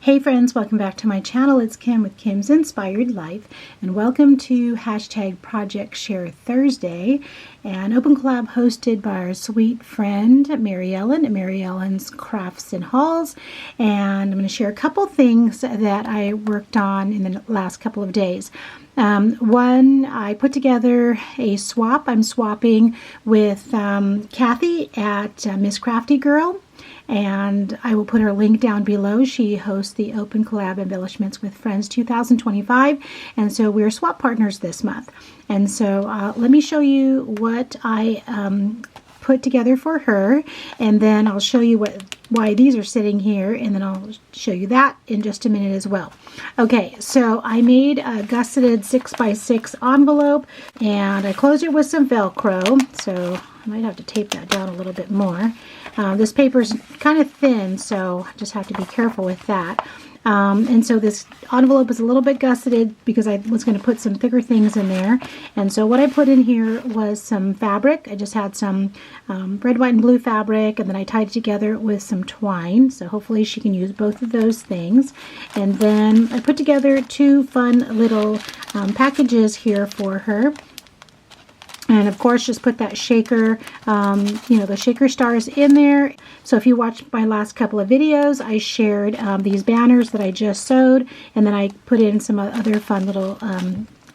Hey friends, welcome back to my channel. It's Kim with Kim's Inspired Life, and welcome to hashtag Project Share Thursday, an open collab hosted by our sweet friend Mary Ellen at Mary Ellen's Crafts and Hauls. And I'm going to share a couple things that I worked on in the last couple of days. One, I put together a swap. I'm swapping with Cathy at Miss Crafty Girl. And I will put her link down below. She hosts the Open Collab Embellishments with Friends 2025. And so we're swap partners this month. And so let me show you what I put together for her. And then I'll show you why these are sitting here. And then I'll show you that in just a minute as well. Okay, so I made a gusseted 6x6 envelope. And I closed it with some Velcro. So I might have to tape that down a little bit more. This paper is kind of thin, so I just have to be careful with that. And so this envelope is a little bit gusseted because I was going to put some thicker things in there. And so what I put in here was some fabric. I just had some red, white, and blue fabric, and then I tied it together with some twine. So hopefully she can use both of those things. And then I put together two fun little packages here for her. And of course, just put that shaker, the shaker stars in there. So if you watched my last couple of videos, I shared these banners that I just sewed, and then I put in some other fun little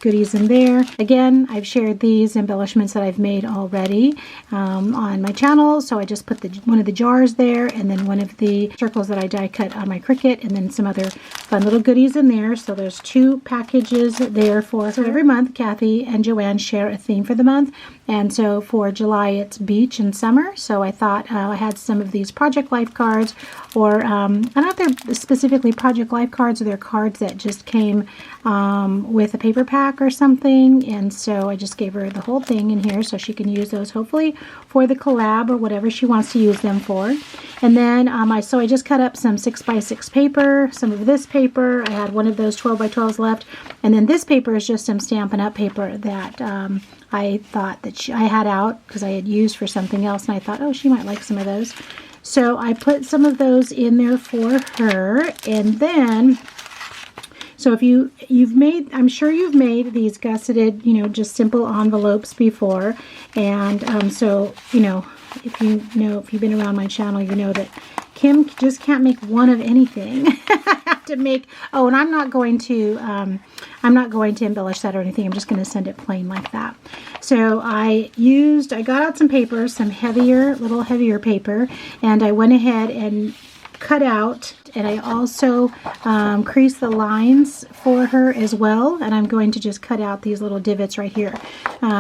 goodies in there. Again, I've shared these embellishments that I've made already on my channel. So I just put one of the jars there, and then one of the circles that I die cut on my Cricut, and then some other fun little goodies in there. So there's two packages there for her. So every month, Cathy and Joanne share a theme for the month. And so for July, it's beach and summer. So I thought I had some of these Project Life cards, or I don't know if they're specifically Project Life cards, or they're cards that just came with a paper pack or something. And so I just gave her the whole thing in here so she can use those hopefully for the collab or whatever she wants to use them for. And then I just cut up some 6x6 paper, some of this paper. I had one of those 12x12s left. And then this paper is just some Stampin' Up! Paper that I thought that I had out because I had used for something else, and I thought, oh, she might like some of those. So I put some of those in there for her. And then, so if you've made, I'm sure you've made these gusseted, just simple envelopes before. And so, if you've been around my channel, you know that Kim just can't make one of anything. I have to make, oh, and I'm not going to embellish that or anything. I'm just going to send it plain like that. So I got out some paper, some little heavier paper, and I went ahead and cut out, and I also creased the lines for her as well, and I'm going to just cut out these little divots right here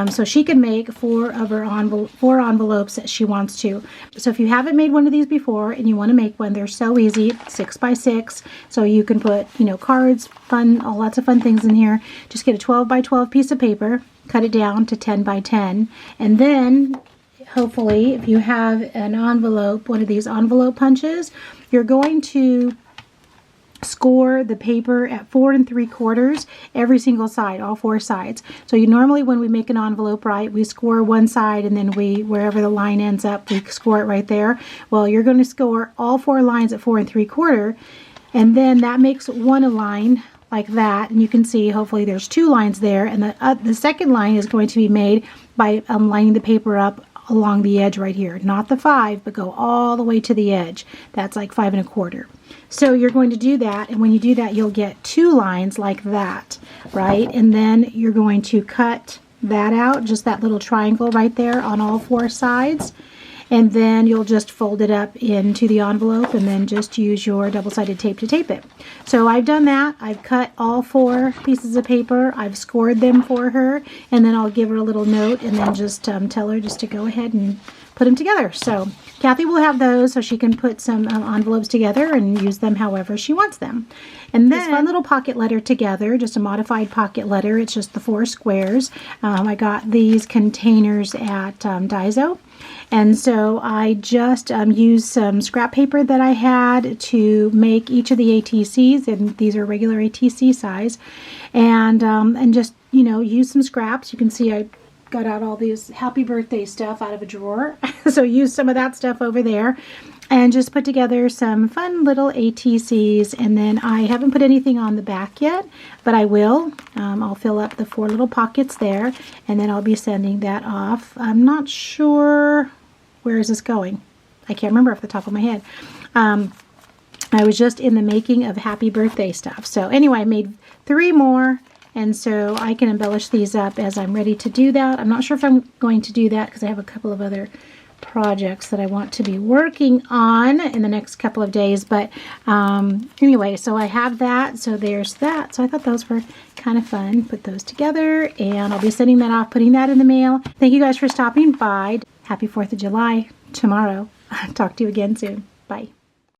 so she can make four envelopes that she wants to. So if you haven't made one of these before and you want to make one, they're so easy, 6x6, so you can put cards, lots of fun things in here. Just get a 12x12 piece of paper, cut it down to 10x10, and then hopefully, if you have an envelope, one of these envelope punches, you're going to score the paper at 4 3/4 every single side, all four sides. So normally when we make an envelope, right, we score one side, and then wherever the line ends up, we score it right there. Well, you're going to score all four lines at 4 3/4, and then that makes one line like that, and you can see hopefully there's two lines there, and the second line is going to be made by lining the paper up along the edge right here, not the 5, but go all the way to the edge. That's like 5 1/4. So you're going to do that, and when you do that, you'll get two lines like that, right? And then you're going to cut that out, just that little triangle right there on all four sides. And then you'll just fold it up into the envelope, and then just use your double-sided tape to tape it. So I've done that. I've cut all four pieces of paper. I've scored them for her, and then I'll give her a little note, and then just tell her just to go ahead and put them together. So Cathy will have those so she can put some envelopes together and use them however she wants them. And then this fun little pocket letter together, just a modified pocket letter. It's just the 4 squares. I got these containers at Daiso. And so I just used some scrap paper that I had to make each of the ATCs, and these are regular ATC size, and just use some scraps. You can see I got out all these happy birthday stuff out of a drawer. So use some of that stuff over there. and just put together some fun little ATCs. And then I haven't put anything on the back yet, but I will. I'll fill up the 4 little pockets there, and then I'll be sending that off. I'm not sure, where is this going? I can't remember off the top of my head. I was just in the making of happy birthday stuff. So anyway, I made 3 more, and so I can embellish these up as I'm ready to do that. I'm not sure if I'm going to do that because I have a couple of other projects that I want to be working on in the next couple of days. But anyway, so I have that. So there's that. So I thought those were kind of fun. Put those together, and I'll be sending that off, putting that in the mail. Thank you guys for stopping by. Happy 4th of July tomorrow. Talk to you again soon. Bye.